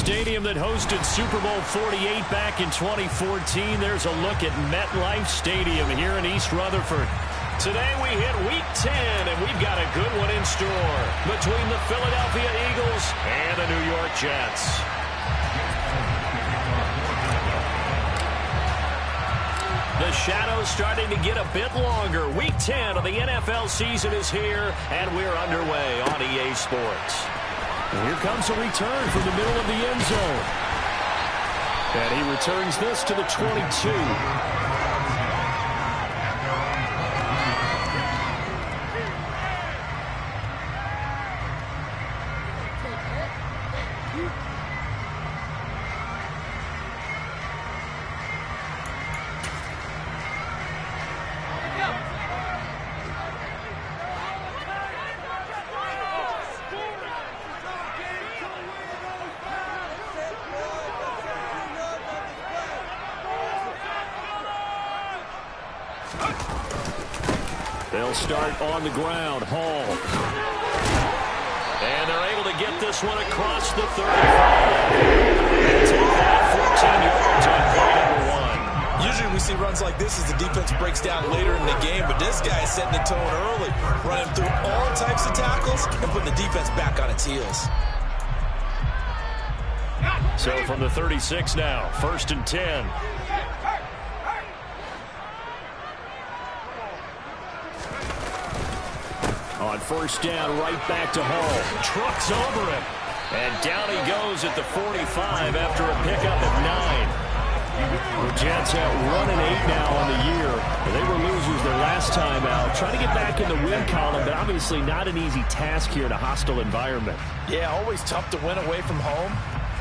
stadium that hosted Super Bowl 48 back in 2014. There's a look at MetLife Stadium here in East Rutherford. Today we hit Week 10, and we've got a good one in store between the Philadelphia Eagles and the New York Jets. The shadow's starting to get a bit longer. Week 10 of the NFL season is here, and we're underway on EA Sports. And here comes a return from the middle of the end zone. And he returns this to the 22. They'll start on the ground. Hall. And they're able to get this one across the 35. Take that 14 yards on play number 1. Usually we see runs like this as the defense breaks down later in the game, but this guy is setting the tone early, running through all types of tackles and putting the defense back on its heels. So from the 36 now, 1st and 10. On 1st down, right back to Hall. Trucks over him. And down he goes at the 45 after a pickup of 9. The Jets at 1-8 now on the year. They were losers their last time out. Trying to get back in the win column, but obviously not an easy task here in a hostile environment. Yeah, always tough to win away from home.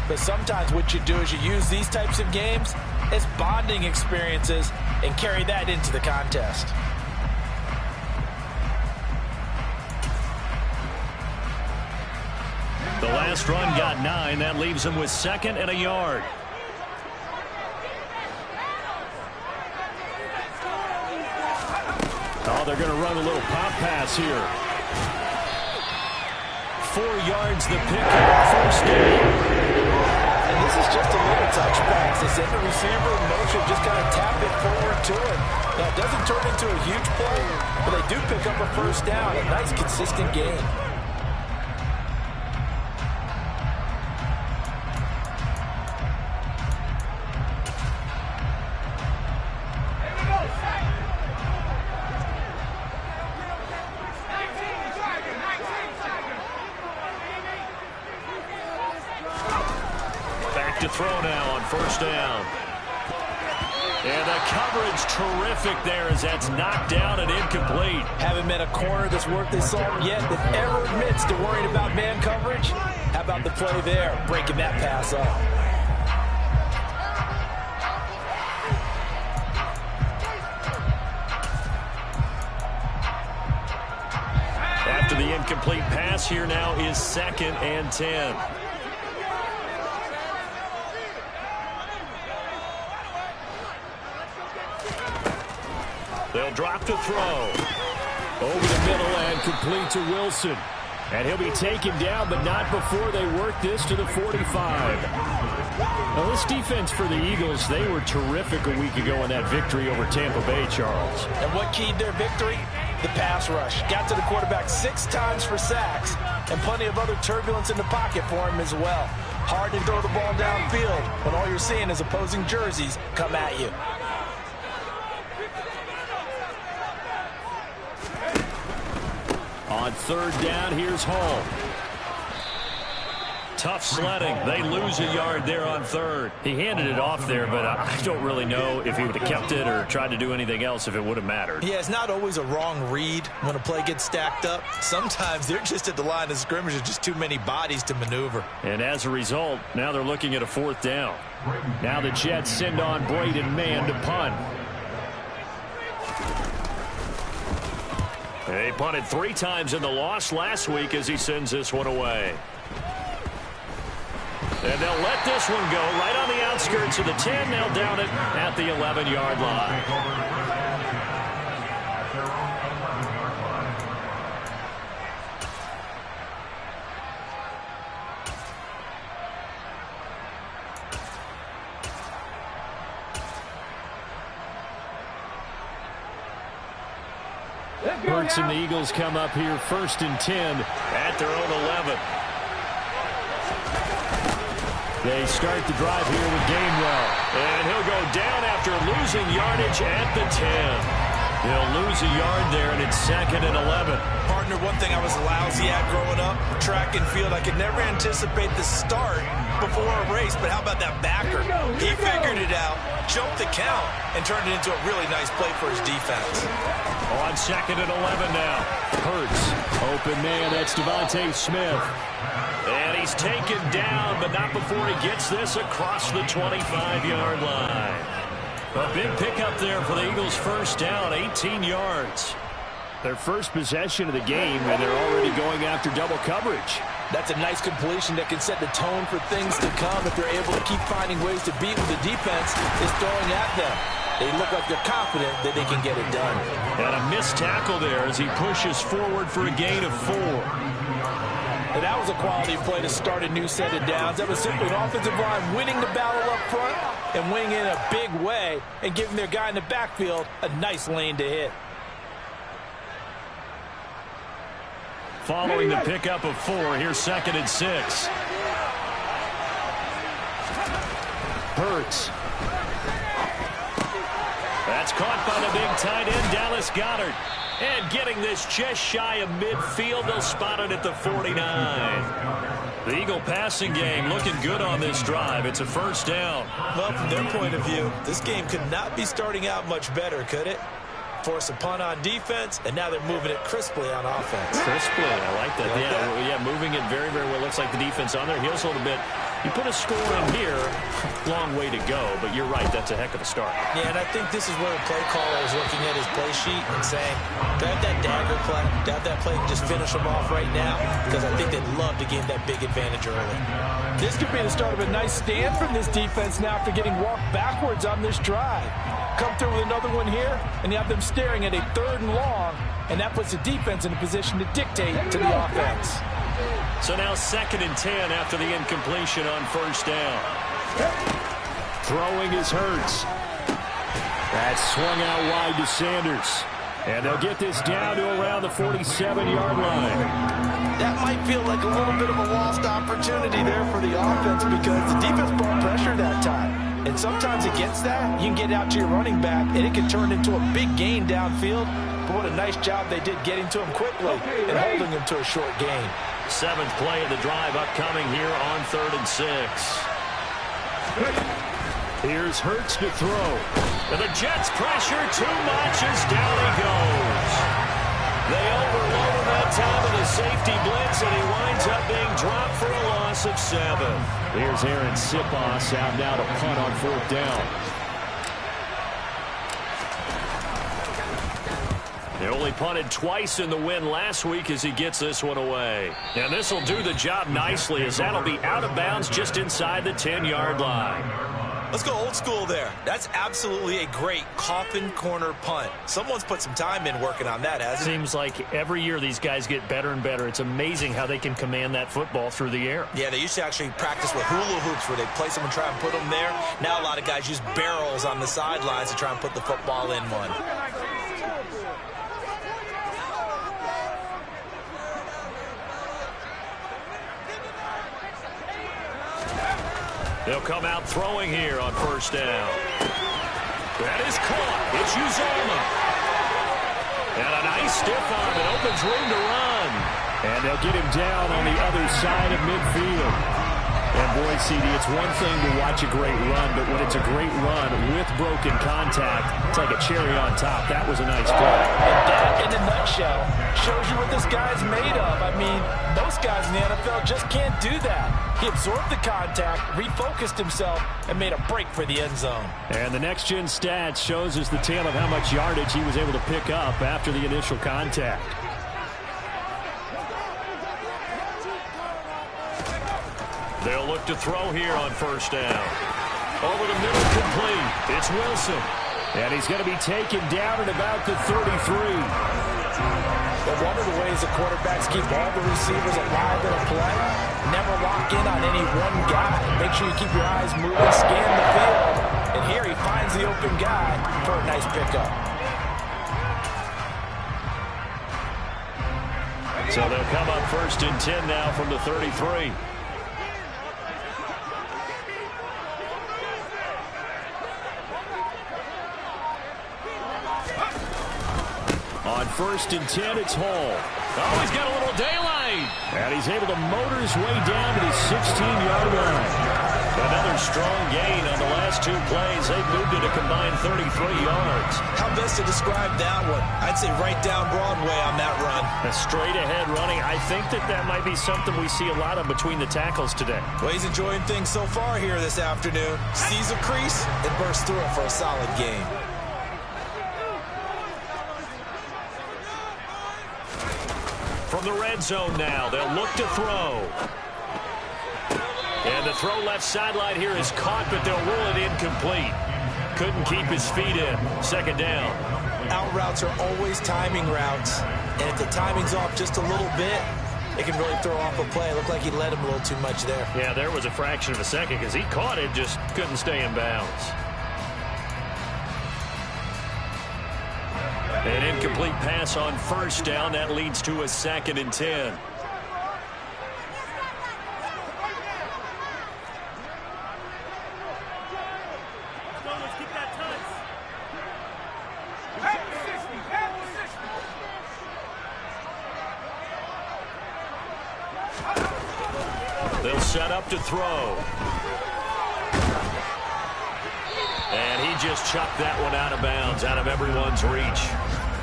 But sometimes what you do is you use these types of games as bonding experiences and carry that into the contest. The last run got 9. That leaves him with 2nd and a yard. Oh, they're going to run a little pop pass here. 4 yards the pickup. 1st down. And this is just a little touch pass. They send the receiver in motion, just kind of tap it forward to him. Now, it doesn't turn into a huge play, but they do pick up a 1st down. A nice, consistent gain. To throw now on 1st down. And the coverage terrific there as that's knocked down and incomplete. Haven't met a corner that's worth his salt yet that ever admits to worrying about man coverage. How about the play there, breaking that pass up? After the incomplete pass, here now is 2nd and 10. They'll drop to throw. Over the middle and complete to Wilson. And he'll be taken down, but not before they work this to the 45. Now, this defense for the Eagles, they were terrific a week ago in that victory over Tampa Bay, Charles. And what keyed their victory? The pass rush. Got to the quarterback 6 times for sacks, and plenty of other turbulence in the pocket for him as well. Hard to throw the ball downfield when all you're seeing is opposing jerseys come at you. On 3rd down, here's Hall. Tough sledding. They lose a yard there on 3rd. He handed it off there, but I don't really know if he would have kept it or tried to do anything else if it would have mattered. Yeah, it's not always a wrong read when a play gets stacked up. Sometimes they're just at the line of scrimmage with just too many bodies to maneuver. And as a result, now they're looking at a 4th down. Now the Jets send on Braden Mann to punt. They punted 3 times in the loss last week as he sends this one away. And they'll let this one go right on the outskirts of the 10. They'll down it at the 11-yard line. Hurts and the Eagles come up here 1st and 10 at their own 11. They start the drive here with Gainwell. And he'll go down after losing yardage at the 10. They'll lose a yard there, and it's 2nd and 11. Partner, one thing I was lousy at growing up, track and field, I could never anticipate the start before a race, but how about that backer? He figured it out, jumped the count, and turned it into a really nice play for his defense. On 2nd and 11 now. Hurts, open man, that's Devontae Smith. And he's taken down, but not before he gets this across the 25-yard line. A big pickup there for the Eagles' first down, 18 yards. Their first possession of the game, and they're already going after double coverage. That's a nice completion that can set the tone for things to come if they're able to keep finding ways to beat what the defense is throwing at them. They look like they're confident that they can get it done. And a missed tackle there as he pushes forward for a gain of 4. And that was a quality play to start a new set of downs. That was simply an offensive line winning the battle up front and winning in a big way and giving their guy in the backfield a nice lane to hit. Following the pickup of 4, here's 2nd and 6. Hurts. That's caught by the big tight end, Dallas Goedert. And getting this just shy of midfield, they'll spot it at the 49. The Eagle passing game looking good on this drive. It's a first down. Well, from their point of view, this game could not be starting out much better, could it? Force a punt on defense, and now they're moving it crisply on offense. Crisply, I like that. Yeah, moving it very, very well. Looks like the defense on their heels a little bit. You put a score in here, long way to go, but you're right, that's a heck of a start. Yeah, and I think this is where the play caller is looking at his play sheet and saying, grab that dagger play, grab that play and just finish them off right now, because I think they'd love to gain that big advantage early. This could be the start of a nice stand from this defense now after getting walked backwards on this drive. Come through with another one here, and you have them staring at a 3rd and long, and that puts the defense in a position to dictate to the offense. So now 2nd and 10 after the incompletion on first down. Throwing is Hurts. That's swung out wide to Sanders. And they'll get this down to around the 47-yard line. That might feel like a little bit of a lost opportunity there for the offense because the defense brought pressure that time. And sometimes against that, you can get out to your running back, and it can turn into a big gain downfield. But what a nice job they did getting to him quickly and holding him to a short gain. 7th play of the drive upcoming here on 3rd and 6. Here's Hurts to throw. And the Jets pressure too much as down he goes. They overload him that time in the safety blitz, and he winds up being dropped for a loss of 7. Here's Aaron Sipos out now to punt on 4th down. They only punted twice in the win last week as he gets this one away. And this will do the job nicely as that'll be out of bounds just inside the 10-yard line. Let's go old school there. That's absolutely a great coffin corner punt. Someone's put some time in working on that, hasn't it? Seems like every year these guys get better and better. It's amazing how they can command that football through the air. Yeah, they used to actually practice with hula hoops where they place them and try and put them there. Now a lot of guys use barrels on the sidelines to try and put the football in one. They'll come out throwing here on first down. That is caught. It's Uzomah. And a nice stiff arm. It opens room to run. And they'll get him down on the other side of midfield. And boy, CD, it's one thing to watch a great run, but when it's a great run with broken contact, it's like a cherry on top. That was a nice play. And that, in a nutshell, shows you what this guy's made of. I mean, most guys in the NFL just can't do that. He absorbed the contact, refocused himself, and made a break for the end zone. And the next-gen stats shows us the tale of how much yardage he was able to pick up after the initial contact. They'll look to throw here on first down. Over the middle, complete. It's Wilson. And he's going to be taken down at about the 33. But one of the ways the quarterbacks keep all the receivers alive in a play, never lock in on any one guy. Make sure you keep your eyes moving, scan the field. And here he finds the open guy for a nice pickup. So they'll come up 1st and 10 now from the 33. On 1st and 10, it's Hall. Oh, he's got a little daylight. And he's able to motor his way down to the 16-yard line. Another strong gain on the last 2 plays. They've moved it a combined 33 yards. How best to describe that one? I'd say right down Broadway on that run. A straight-ahead running. I think that might be something we see a lot of between the tackles today. Well, he's enjoying things so far here this afternoon. Sees a crease and bursts through it for a solid gain. From the red zone now, they'll look to throw. And the throw left sideline here is caught, but they'll rule it incomplete. Couldn't keep his feet in. 2nd down. Out routes are always timing routes. And if the timing's off just a little bit, it can really throw off a play. It looked like he led him a little too much there. Yeah, there was a fraction of a second because he caught it, just couldn't stay in bounds. An incomplete pass on 1st down. That leads to a 2nd and 10. They'll set up to throw. And he just chucked that one out of bounds, out of everyone's reach.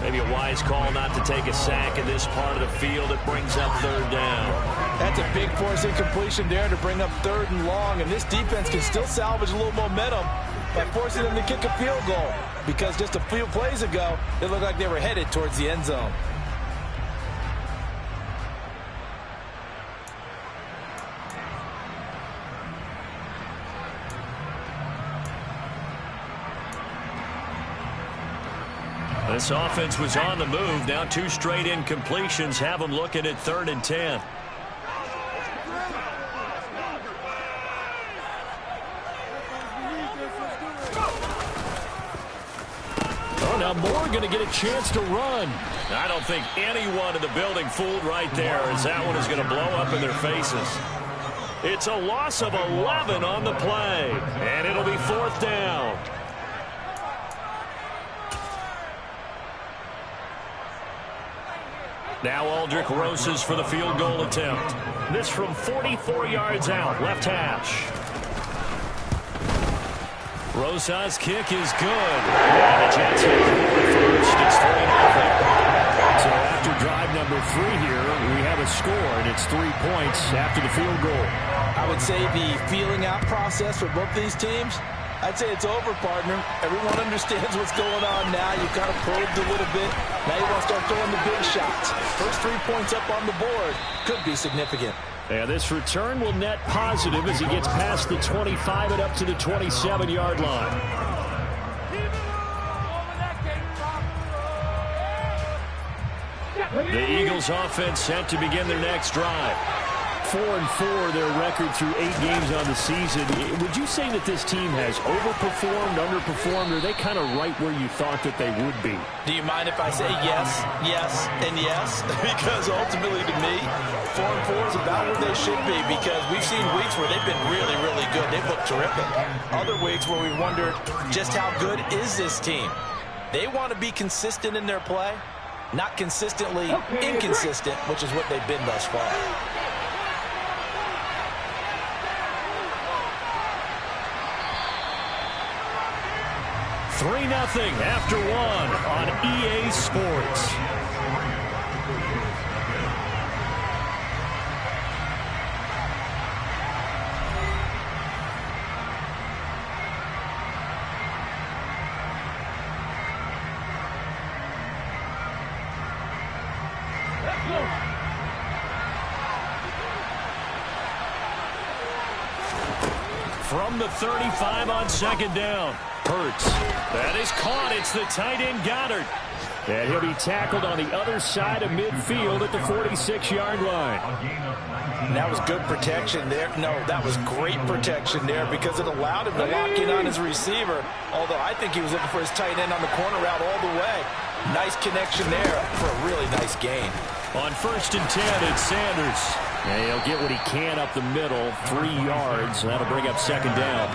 Maybe a wise call not to take a sack in this part of the field. It brings up 3rd down. That's a big force incompletion there to bring up 3rd and long. And this defense can still salvage a little momentum by forcing them to kick a field goal. Because just a few plays ago, it looked like they were headed towards the end zone. This offense was on the move. Now 2 straight incompletions have them looking at 3rd and 10. Oh, now Moore going to get a chance to run. I don't think anyone in the building fooled right there, as that one is going to blow up in their faces. It's a loss of 11 on the play, and it'll be 4th down. Now Aldrick Rosas for the field goal attempt. This from 44 yards out, left hash. Rosas' kick is good. And the Jets hit first. It's 3-0. So after drive number 3 here, we have a score, and it's 3 points after the field goal. I would say the feeling out process for both these teams, I'd say it's over, partner. Everyone understands what's going on now. You kind of probed a little bit. Now you want to start throwing the big shots. First 3 points up on the board could be significant. And this return will net positive as he gets past the 25 and up to the 27-yard line. The Eagles offense set to begin their next drive. 4-4 their record through 8 games on the season. Would you say that this team has overperformed, underperformed, or are they kind of right where you thought that they would be? Do you mind if I say yes, yes, and yes? Because ultimately to me, 4-4 is about where they should be, because we've seen weeks where they've been really, really good. They've looked terrific. Other weeks where we wondered just how good is this team? They want to be consistent in their play, not consistently inconsistent, which is what they've been thus far. 3-0 after 1 on EA Sports. From the 35 on 2nd down. Hurts. That is caught. It's the tight end Goddard. And he'll be tackled on the other side of midfield at the 46-yard line. That was good protection there. No, that was great protection there because it allowed him to lock in on his receiver. Although I think he was looking for his tight end on the corner route all the way. Nice connection there for a really nice gain. On 1st and 10, it's Sanders. And he'll get what he can up the middle, 3 yards. That'll bring up 2nd down.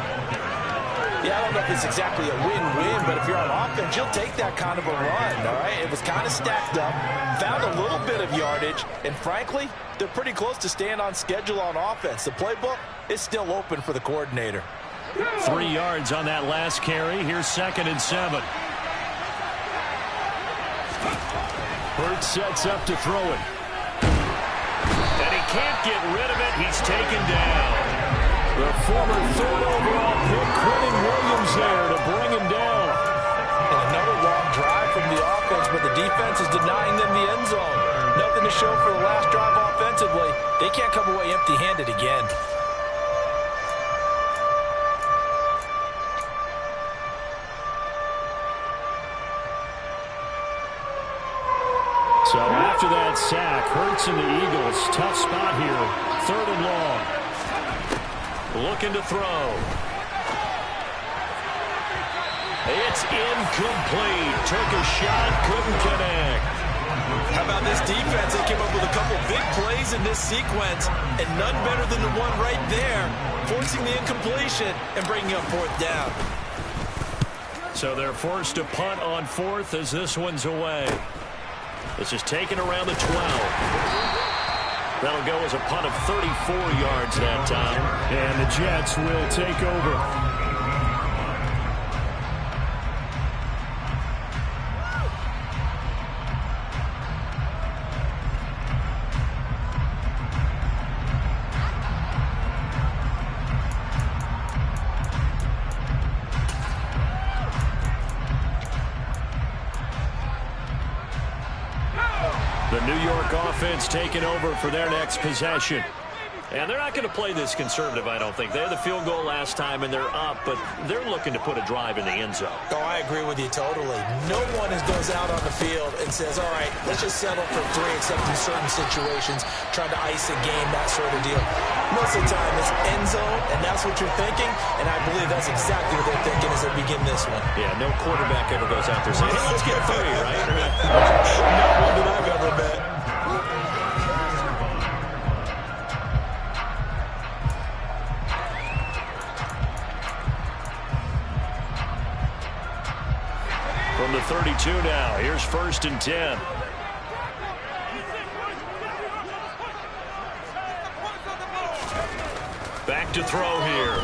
Yeah, I don't know if it's exactly a win-win, but if you're on offense, you'll take that kind of a run, all right? It was kind of stacked up, found a little bit of yardage, and frankly, they're pretty close to staying on schedule on offense. The playbook is still open for the coordinator. 3 yards on that last carry. Here's 2nd and 7. Hurts sets up to throw it. And he can't get rid of it. He's taken down. The former 3rd overall pick, Quentin Williams, there to bring him down. And another long drive from the offense, but the defense is denying them the end zone. Nothing to show for the last drive offensively. They can't come away empty-handed again. So after that sack, Hurts and the Eagles, tough spot here. 3rd and long. Looking to throw. It's incomplete. Took a shot, couldn't connect. How about this defense? They came up with a couple big plays in this sequence, and none better than the one right there, forcing the incompletion and bringing up 4th down. So they're forced to punt on 4th as this one's away. This is taken around the 12. That'll go as a punt of 34 yards that time. And the Jets will take over. The New York offense taking over for their next possession. And they're not going to play this conservative, I don't think. They had the field goal last time, and they're up, but they're looking to put a drive in the end zone. Oh, I agree with you totally. No one goes out on the field and says, all right, let's just settle for 3, except in certain situations, trying to ice a game, that sort of deal. Most of the time, it's end zone, and that's what you're thinking, and I believe that's exactly what they're thinking as they begin this one. Yeah, no quarterback ever goes out there saying, hey, let's get 3, right? No one that I've ever met. From the 32 now, here's 1st and 10. Back to throw here.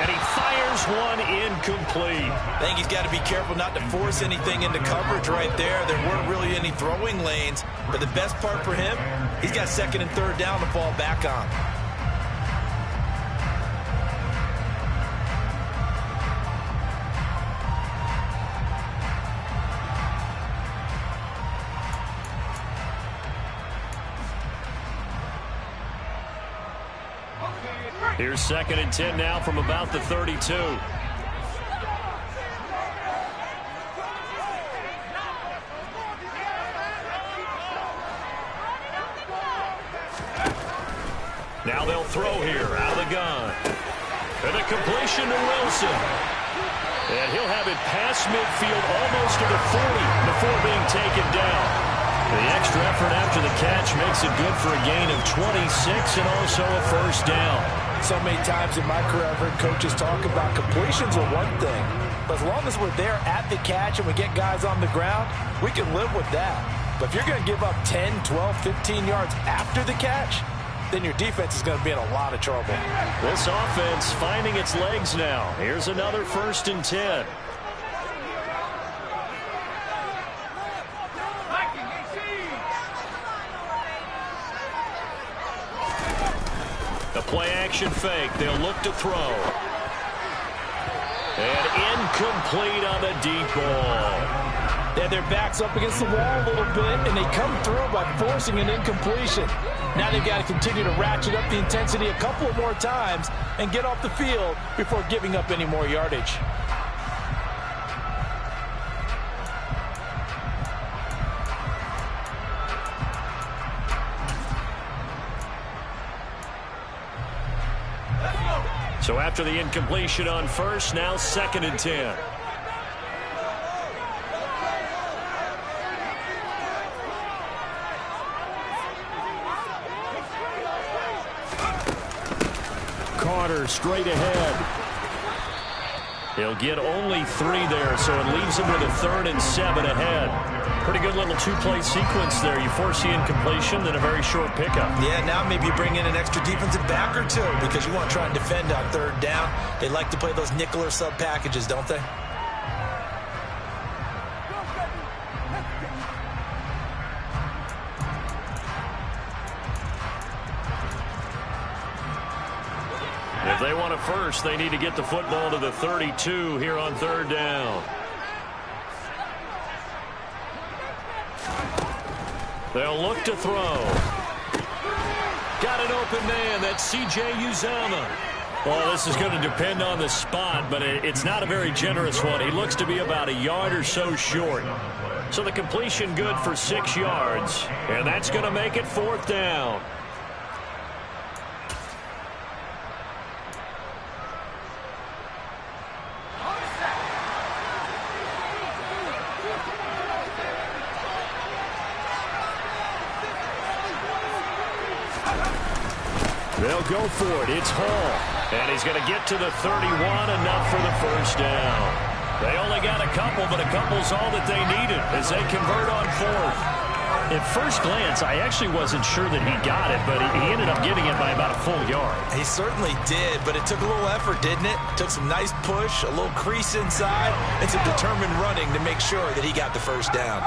And he fires one incomplete. I think he's got to be careful not to force anything into coverage right there. There weren't really any throwing lanes, but the best part for him, he's got 2nd and 3rd down to fall back on. Here's 2nd and 10 now from about the 32. Now they'll throw here out of the gun. And a completion to Wilson. And he'll have it past midfield almost to the 40 before being taken down. The extra effort after the catch makes it good for a gain of 26 and also a 1st down. So many times in my career, I've heard coaches talk about completions are one thing. But as long as we're there at the catch and we get guys on the ground, we can live with that. But if you're going to give up 10, 12, 15 yards after the catch, then your defense is going to be in a lot of trouble. This offense finding its legs now. Here's another 1st and 10. The play-action fake. They'll look to throw. And incomplete on the deep ball. They had their backs up against the wall a little bit, and they come through by forcing an incompletion. Now they've got to continue to ratchet up the intensity a couple of more times and get off the field before giving up any more yardage. So after the incompletion on 1st, now 2nd and 10. Carter straight ahead. He'll get only 3 there, so it leaves him with a 3rd and 7 ahead. Pretty good little two-play sequence there. You force the incompletion, then a very short pickup. Yeah, now maybe you bring in an extra defensive back or 2 because you want to try and defend on 3rd down. They like to play those nickel or sub packages, don't they? If they want a first, they need to get the football to the 32 here on 3rd down. They'll look to throw. Got an open man. That's C.J. Uzomah. Well, this is going to depend on the spot, but it's not a very generous one. He looks to be about a yard or so short. So the completion good for 6 yards, and that's going to make it 4th down. They'll go for it. It's Hall. And he's going to get to the 31, enough for the 1st down. They only got a couple, but a couple's all that they needed as they convert on 4th. At first glance, I actually wasn't sure that he got it, but he ended up getting it by about a full yard. He certainly did, but it took a little effort, didn't it? Took some nice push, a little crease inside, and some determined running to make sure that he got the 1st down.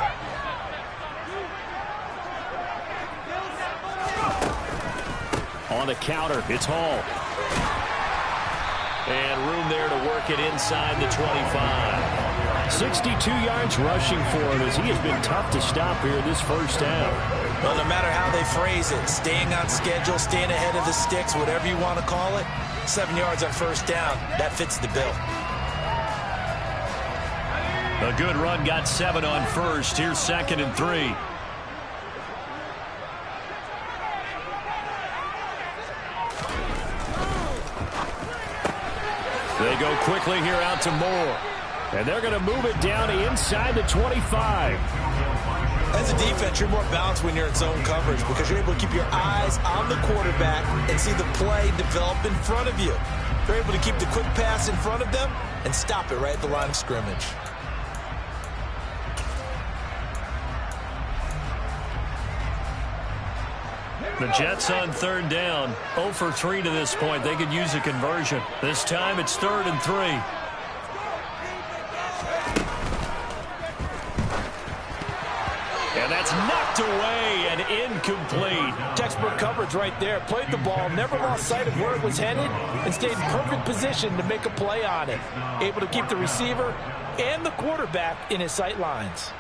On the counter, it's Hall. And room there to work it inside the 25. 62 yards rushing for him as he has been tough to stop here this 1st down. Well, no matter how they phrase it, staying on schedule, staying ahead of the sticks, whatever you want to call it, 7 yards on 1st down, that fits the bill. A good run got 7 on 1st. Here's 2nd and 3. They go quickly here out to Moore. And they're going to move it down to inside the 25. As a defense, you're more balanced when you're in zone coverage because you're able to keep your eyes on the quarterback and see the play develop in front of you. They're able to keep the quick pass in front of them and stop it right at the line of scrimmage. The Jets on 3rd down. 0 for 3 to this point. They could use a conversion. This time it's 3rd and 3. And that's knocked away and incomplete. Textbook coverage right there. Played the ball, never lost sight of where it was headed, and stayed in perfect position to make a play on it. Able to keep the receiver and the quarterback in his sight lines.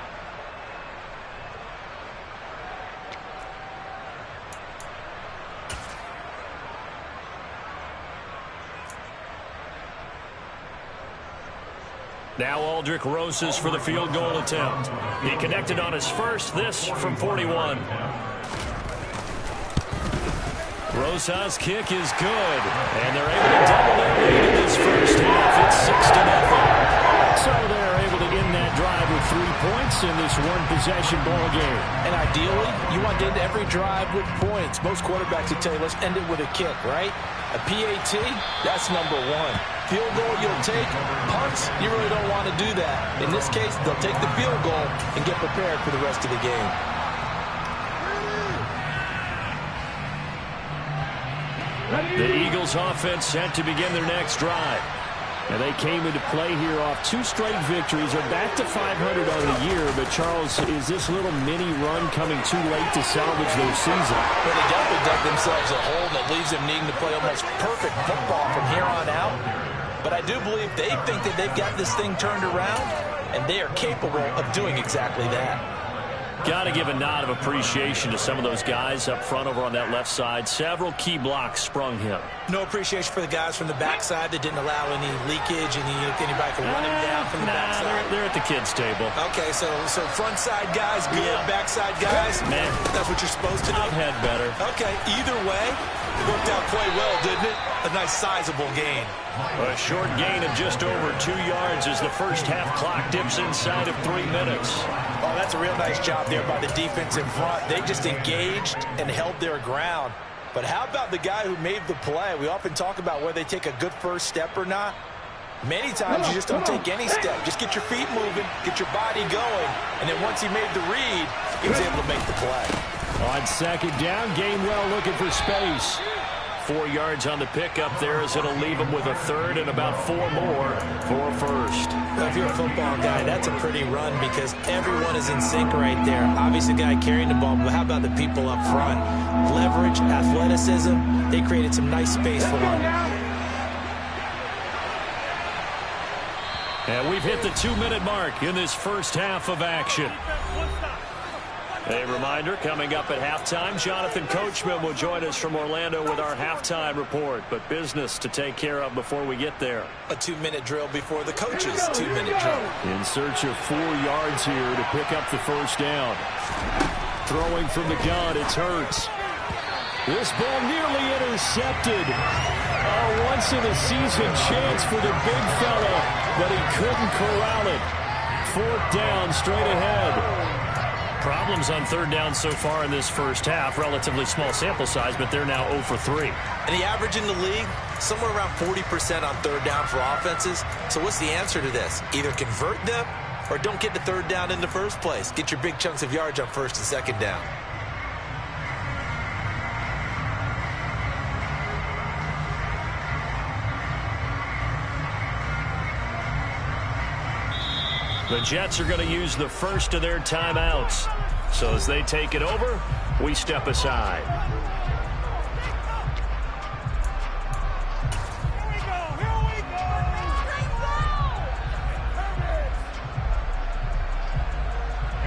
Now Aldrick Rosas for the field goal attempt. He connected on his first, this from 41. Rosas' kick is good, and they're able to double their lead in this 1st half. It's 6-0. So they're able to end that drive with 3 points in this one-possession ball game. And ideally, you want to end every drive with points. Most quarterbacks would tell you, let's end it with a kick, right? A PAT, that's number 1. Field goal you'll take. Punts, you really don't want to do that. In this case, they'll take the field goal and get prepared for the rest of the game. The Eagles offense set to begin their next drive. And they came into play here off 2 straight victories. They're back to 500 on the year. But, Charles, is this little mini run coming too late to salvage their season? Well, they definitely dug themselves a hole that leaves them needing to play almost perfect football from here on out. But I do believe they think that they've got this thing turned around, and they are capable of doing exactly that. Got to give a nod of appreciation to some of those guys up front over on that left side. Several key blocks sprung him. No appreciation for the guys from the backside that didn't allow any leakage, anybody from running down from the backside. They're at the kids' table. Okay, so front side guys, good. Yeah. Backside guys, man, that's what you're supposed to do. I've had better. Okay, either way, it worked out quite well, didn't it? A nice sizable gain. A short gain of just over 2 yards as the first half clock dips inside of 3 minutes. Oh, that's a real nice job there by the defense in front. They just engaged and held their ground. But how about the guy who made the play? We often talk about whether they take a good first step or not. Many times you just don't take any step. Just get your feet moving, get your body going, and then once he made the read, he was able to make the play. On second down, Gainwell looking for space. 4 yards on the pickup there as it'll leave him with a third and about 4 more for a first. Well, if you're a football guy, that's a pretty run because everyone is in sync right there. Obviously, the guy carrying the ball, but how about the people up front? Leverage, athleticism, they created some nice space for him. And we've hit the 2-minute mark in this first half of action. A reminder, coming up at halftime, Jonathan Coachman will join us from Orlando with our halftime report. But business to take care of before we get there. A 2-minute drill before the coach's 2-minute drill. In search of 4 yards here to pick up the first down. Throwing from the gun, it's Hurts. This ball nearly intercepted. A once-in-a-season chance for the big fella, but he couldn't corral it. 4th down, straight ahead. Problems on 3rd down so far in this first half. Relatively small sample size, but they're now 0 for 3. And the average in the league, somewhere around 40% on 3rd down for offenses. So what's the answer to this? Either convert them or don't get to 3rd down in the first place. Get your big chunks of yards on 1st and 2nd down. The Jets are going to use the first of their timeouts. So as they take it over, we step aside.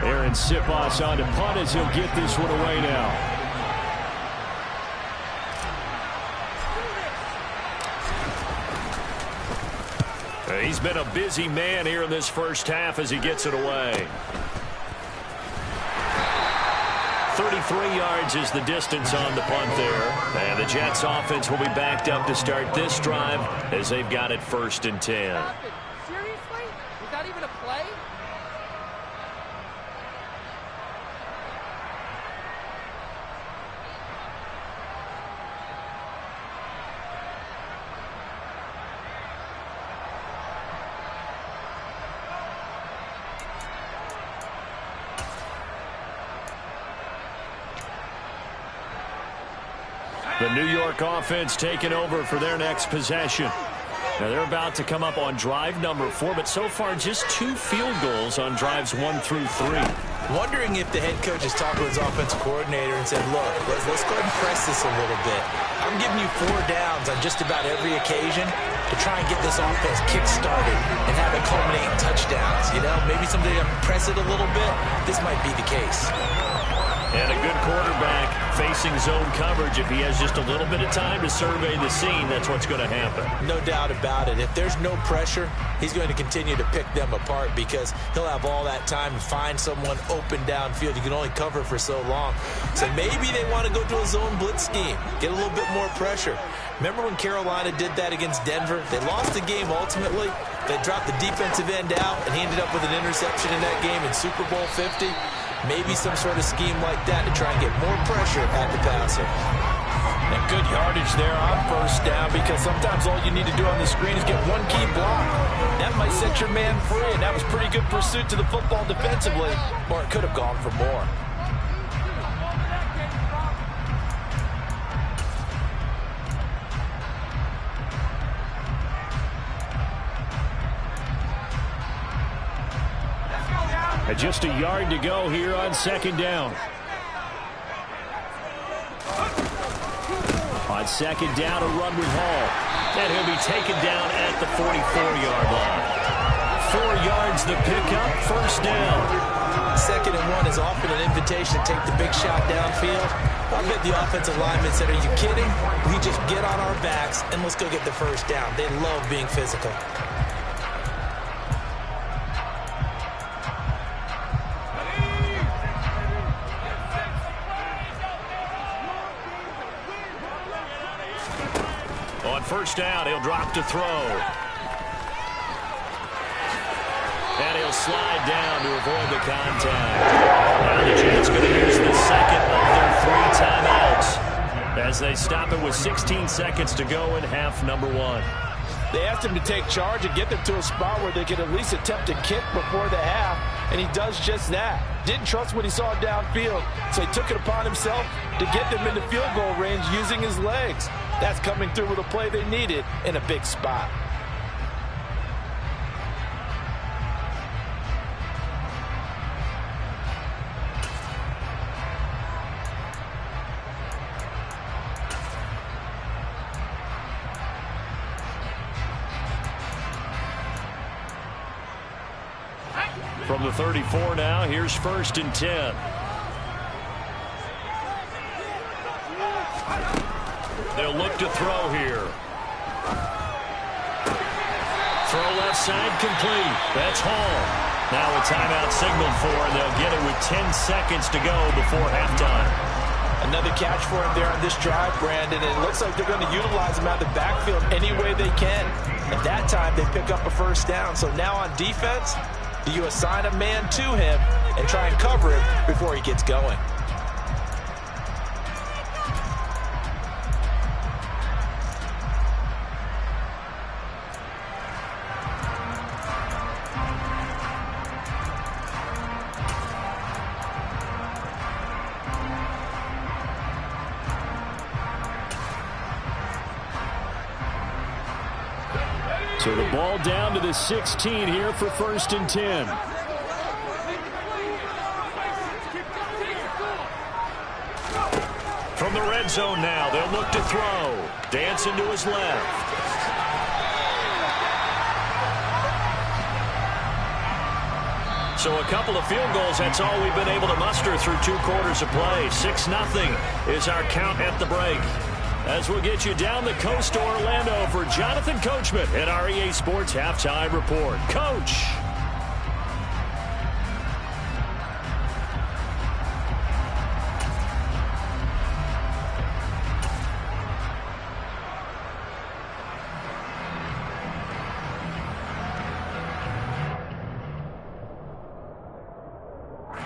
Aaron Siposs on to punt as he'll get this one away now. He's been a busy man here in this first half as he gets it away. 33 yards is the distance on the punt there. And the Jets offense will be backed up to start this drive as they've got it 1st and 10. Seriously? Is that even a play? The New York offense taking over for their next possession. Now they're about to come up on drive number 4, but so far just 2 field goals on drives 1 through 3. Wondering if the head coach has talked to his offensive coordinator and said, look, let's go ahead and press this a little bit. I'm giving you 4 downs on just about every occasion to try and get this offense kick-started and have it culminate in touchdowns. You know, maybe someday I press it a little bit. This might be the case. And a good quarterback facing zone coverage. If he has just a little bit of time to survey the scene, that's what's going to happen. No doubt about it. If there's no pressure, he's going to continue to pick them apart because he'll have all that time to find someone open downfield. You can only cover for so long. So maybe they want to go to a zone blitz scheme, get a little bit more pressure. Remember when Carolina did that against Denver? They lost the game ultimately. They dropped the defensive end out, and he ended up with an interception in that game in Super Bowl 50. Maybe some sort of scheme like that to try and get more pressure at the passer. And good yardage there on 1st down because sometimes all you need to do on the screen is get one key block. That might set your man free, and that was pretty good pursuit to the football defensively, or it could have gone for more. And just a yard to go here on 2nd down. On 2nd down, a run with Hall. And he'll be taken down at the 44-yard line. 4 yards the pickup, 1st down. 2nd and 1 is often an invitation to take the big shot downfield. I bet the offensive lineman said, are you kidding? We just get on our backs and let's go get the 1st down. They love being physical. On 1st down, he'll drop to throw. And he'll slide down to avoid the contact. Now the Jets going to use the 2nd of their 3 timeouts. as they stop it with 16 seconds to go in half number one. They asked him to take charge and get them to a spot where they could at least attempt a kick before the half, and he does just that. Didn't trust what he saw downfield, so he took it upon himself to get them into field goal range using his legs. That's coming through with a play they needed in a big spot. From the 34 now, here's 1st and 10. They'll look to throw here. Throw left side complete. That's Hall. Now a timeout signaled for, and they'll get it with 10 seconds to go before halftime. Another catch for him there on this drive, Brandon, and it looks like they're going to utilize him out of the backfield any way they can. At that time, they pick up a first down. So now on defense, do you assign a man to him and try and cover him before he gets going? So the ball down to the 16 here for 1st and 10. From the red zone now, they'll look to throw. Dancing to his left. So a couple of field goals, that's all we've been able to muster through 2 quarters of play. 6-0 is our count at the break. As we'll get you down the coast to Orlando for Jonathan Coachman at our EA Sports Halftime Report. Coach.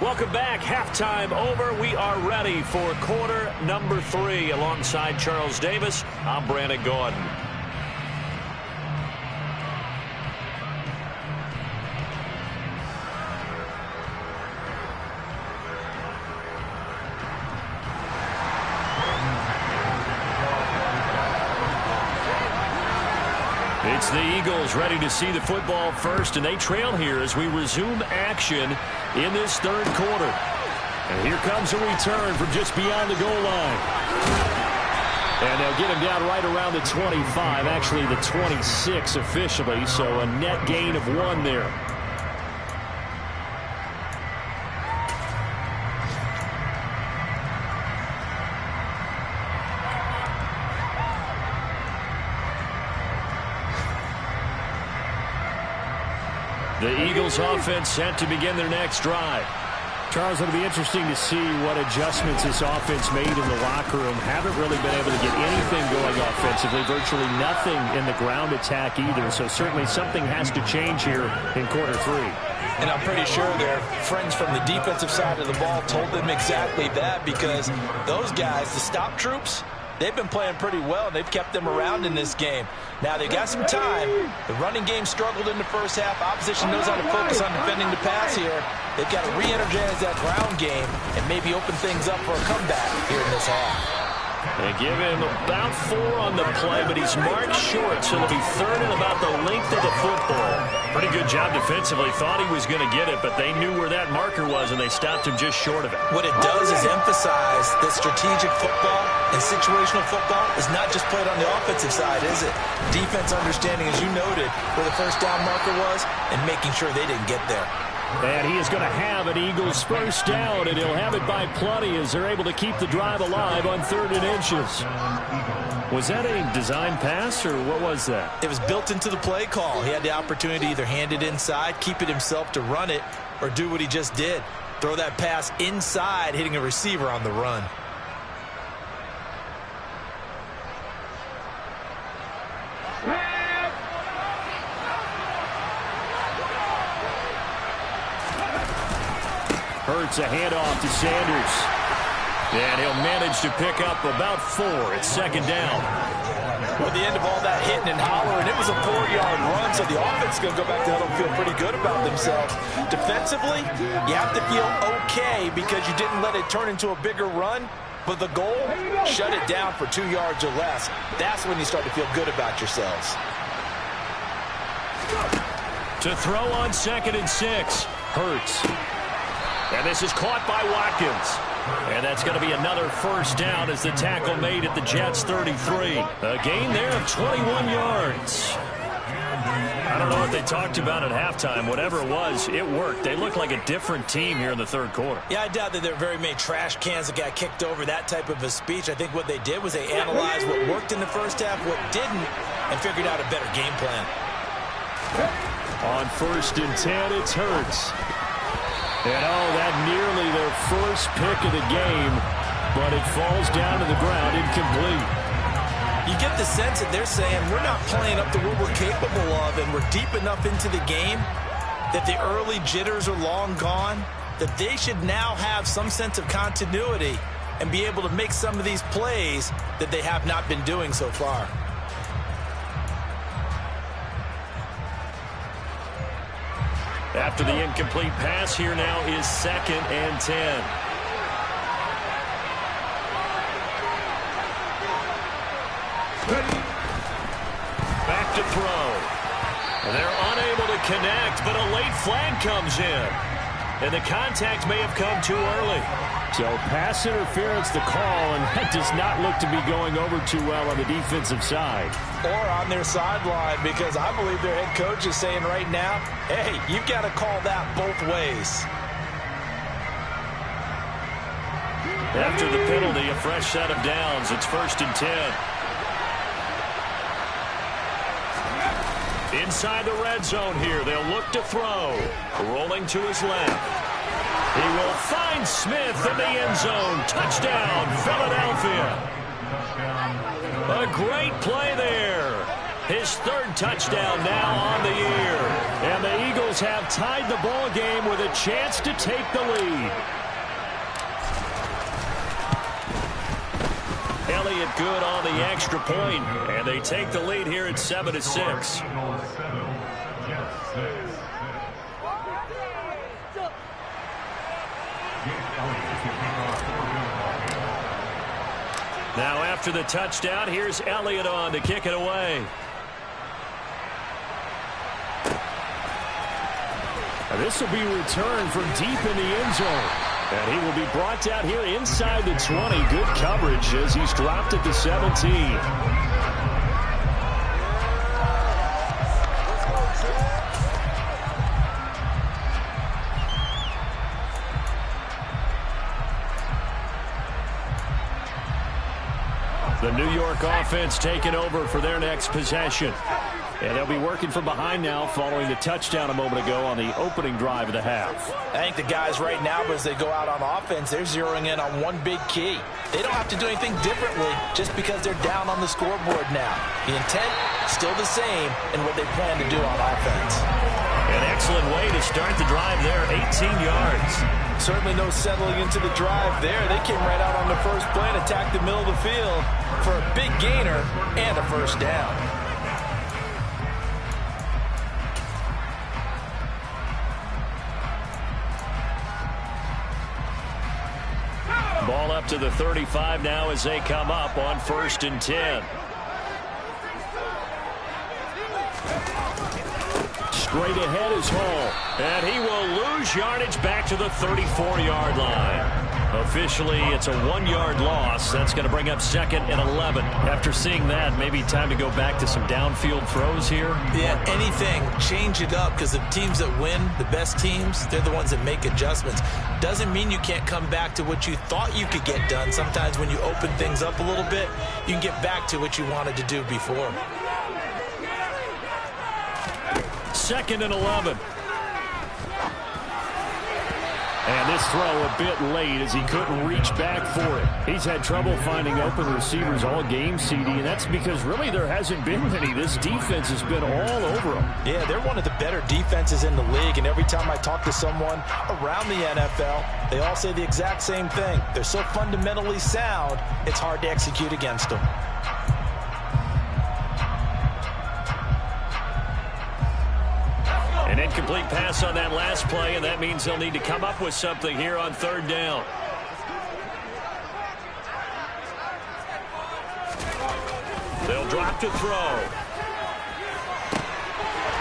Welcome back. Halftime over. We are ready for quarter number 3. Alongside Charles Davis, I'm Brandon Gordon. It's the Eagles ready to see the football first, and they trail here as we resume action in this 3rd quarter. And here comes a return from just beyond the goal line. And they'll get him down right around the 25, actually the 26 officially, so a net gain of 1 there. The Eagles offense set to begin their next drive. Charles, it'll be interesting to see what adjustments this offense made in the locker room. Haven't really been able to get anything going offensively, virtually nothing in the ground attack either. So certainly something has to change here in quarter 3. And I'm pretty sure their friends from the defensive side of the ball told them exactly that, because those guys, the stop troops, they've been playing pretty well, and they've kept them around in this game. Now, they got some time. The running game struggled in the first half. Opposition knows how to focus on defending the pass here. They've got to re-energize that ground game and maybe open things up for a comeback here in this half. They give him about 4 on the play, but he's marked short, so it'll be 3rd and about the length of the football. Pretty good job defensively. Thought he was going to get it, but they knew where that marker was, and they stopped him just short of it. What it does is emphasize that strategic football and situational football is not just played on the offensive side, is it? Defense understanding, as you noted, where the first down marker was and making sure they didn't get there. And he is going to have an Eagles first down, and he'll have it by plenty as they're able to keep the drive alive on 3rd and inches. Was that a design pass, or what was that? It was built into the play call. He had the opportunity to either hand it inside, keep it himself to run it, or do what he just did. Throw that pass inside, hitting a receiver on the run. Hurts a handoff to Sanders. And he'll manage to pick up about 4. It's second down. Well, at the end of all that hitting and hollering, it was a 4-yard run, so the offense is going to go back to huddle and feel pretty good about themselves. Defensively, you have to feel okay because you didn't let it turn into a bigger run, but the goal, shut it down for 2 yards or less. That's when you start to feel good about yourselves. To throw on 2nd and 6. Hurts. And this is caught by Watkins. And that's going to be another first down as the tackle made at the Jets' 33. A gain there of 21 yards. I don't know what they talked about at halftime. Whatever it was, it worked. They looked like a different team here in the third quarter. Yeah, I doubt that there were very many trash cans that got kicked over, that type of a speech. I think what they did was they analyzed what worked in the first half, what didn't, and figured out a better game plan. On 1st and 10, it's Hurts. And that nearly their first pick of the game, but it falls down to the ground incomplete. You get the sense that they're saying we're not playing up to what we're capable of, and we're deep enough into the game that the early jitters are long gone, that they should now have some sense of continuity and be able to make some of these plays that they have not been doing so far. After the incomplete pass, here now is 2nd and 10. Back to throw. They're unable to connect, but a late flag comes in. And the contact may have come too early. So pass interference the call, and that does not look to be going over too well on the defensive side. Or on their sideline, because I believe their head coach is saying right now, hey, you've got to call that both ways. After the penalty, a fresh set of downs. It's 1st and 10. Inside the red zone here, they'll look to throw. Rolling to his left. He will find Smith in the end zone. Touchdown, Philadelphia. A great play there. His 3rd touchdown now on the year. And the Eagles have tied the ball game with a chance to take the lead. Elliott good on the extra point, and they take the lead here at 7-6. Now after the touchdown, here's Elliott on to kick it away. This will be returned from deep in the end zone. And he will be brought down here inside the 20. Good coverage as he's dropped at the 17. The New York offense taking over for their next possession. And they'll be working from behind now following the touchdown a moment ago on the opening drive of the half. I think the guys right now, as they go out on offense, they're zeroing in on one big key. They don't have to do anything differently just because they're down on the scoreboard now. The intent, still the same in what they plan to do on offense. An excellent way to start the drive there, 18 yards. Certainly no settling into the drive there. They came right out on the first play and attacked the middle of the field for a big gainer and a first down. Ball up to the 35 now as they come up on 1st and 10. Straight ahead is Hall. And he will lose yardage back to the 34-yard line. Officially, it's a 1-yard loss. That's going to bring up 2nd and 11. After seeing that, maybe time to go back to some downfield throws here. Yeah, anything. Change it up because the teams that win, the best teams, they're the ones that make adjustments. Doesn't mean you can't come back to what you thought you could get done. Sometimes when you open things up a little bit, you can get back to what you wanted to do before. 2nd and 11. And this throw a bit late as he couldn't reach back for it. He's had trouble finding open receivers all game, CD, and that's because really there hasn't been many. This defense has been all over them. Yeah, they're one of the better defenses in the league, and every time I talk to someone around the NFL, they all say the exact same thing. They're so fundamentally sound, it's hard to execute against them. An incomplete pass on that last play, and that means they'll need to come up with something here on third down. They'll drop to throw.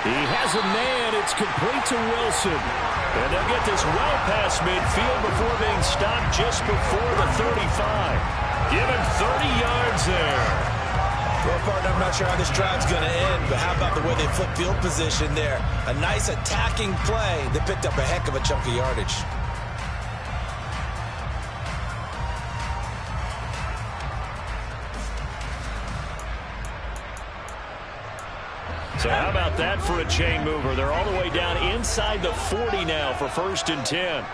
He has a man. It's complete to Wilson. And they'll get this well past midfield before being stopped just before the 35. Give him 30 yards there. Well, partner, I'm not sure how this drive's going to end, but how about the way they flip field position there? A nice attacking play. They picked up a heck of a chunk of yardage. So how about that for a chain mover? They're all the way down inside the 40 now for 1st and 10.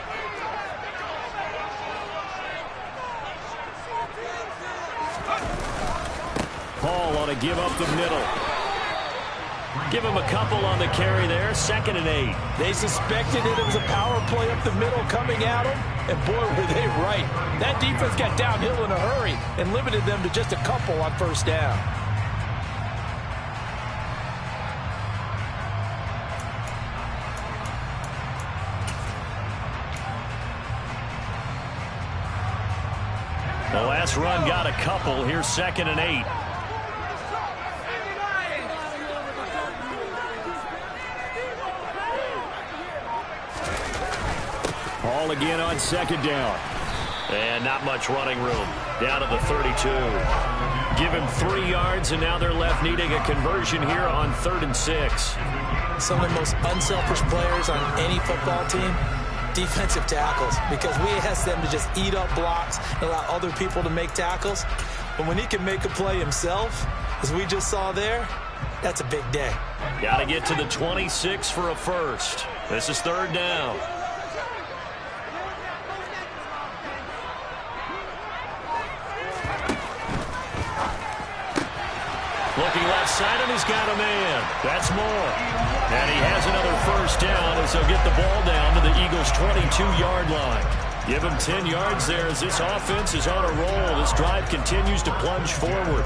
Paul on a give up the middle. Give him a couple on the carry there. 2nd and 8. They suspected it was a power play up the middle coming at them, and boy, were they right. That defense got downhill in a hurry and limited them to just a couple on 1st down. The last run got a couple. Here's 2nd and 8. Paul again on 2nd down. And not much running room. Down to the 32. Give him 3 yards, and now they're left needing a conversion here on 3rd and 6. Some of the most unselfish players on any football team, defensive tackles, because we ask them to just eat up blocks and allow other people to make tackles. But when he can make a play himself, as we just saw there, that's a big day. Got to get to the 26 for a first. This is 3rd down. Looking left side, and he's got a man. That's more. And he has another 1st down as they'll get the ball down to the Eagles' 22-yard line. Give him 10 yards there as this offense is on a roll. This drive continues to plunge forward.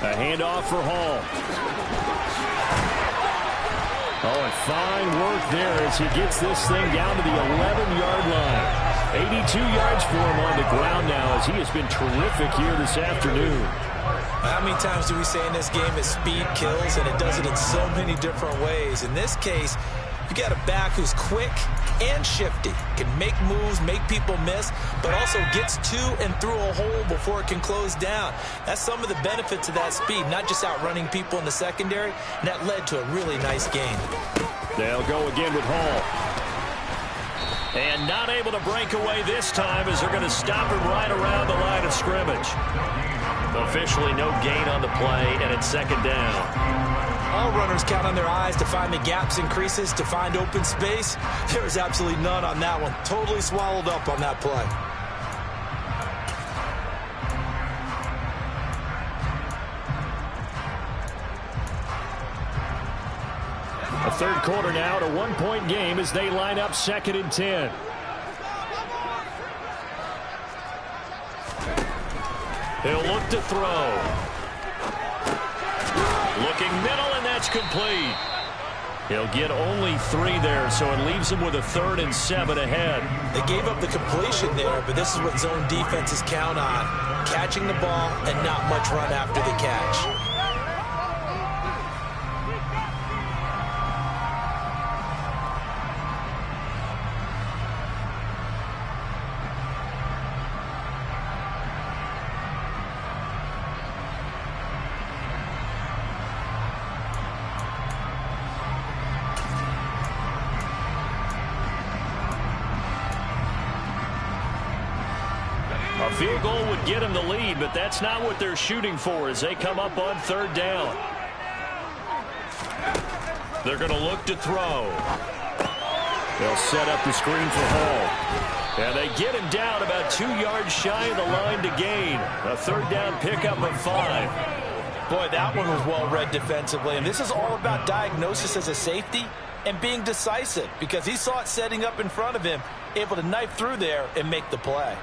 A handoff for Hall. Oh, and fine work there as he gets this thing down to the 11-yard line. 82 yards for him on the ground now as he has been terrific here this afternoon. How many times do we say in this game that speed kills, and it does it in so many different ways? In this case, you got a back who's quick and shifty, can make moves, make people miss, but also gets to and through a hole before it can close down. That's some of the benefits of that speed, not just outrunning people in the secondary, and that led to a really nice game. They'll go again with Hall. And not able to break away this time as they're going to stop him right around the line of scrimmage. Officially no gain on the play, and it's 2nd down. All runners count on their eyes to find the gaps and creases, to find open space. There was absolutely none on that one. Totally swallowed up on that play. A 3rd quarter now, to 1-point game as they line up 2nd and 10. He'll look to throw. Looking middle, and that's complete. He'll get only 3 there, so it leaves him with a 3rd and 7 ahead. They gave up the completion there, but this is what zone defenses count on. Catching the ball and not much run after the catch. A field goal would get them the lead, but that's not what they're shooting for as they come up on third down. They're going to look to throw. They'll set up the screen for Hall. And they get him down about 2 yards shy of the line to gain. A third down pickup of 5. Boy, that one was well read defensively. And this is all about diagnosis as a safety and being decisive, because he saw it setting up in front of him, able to knife through there and make the play.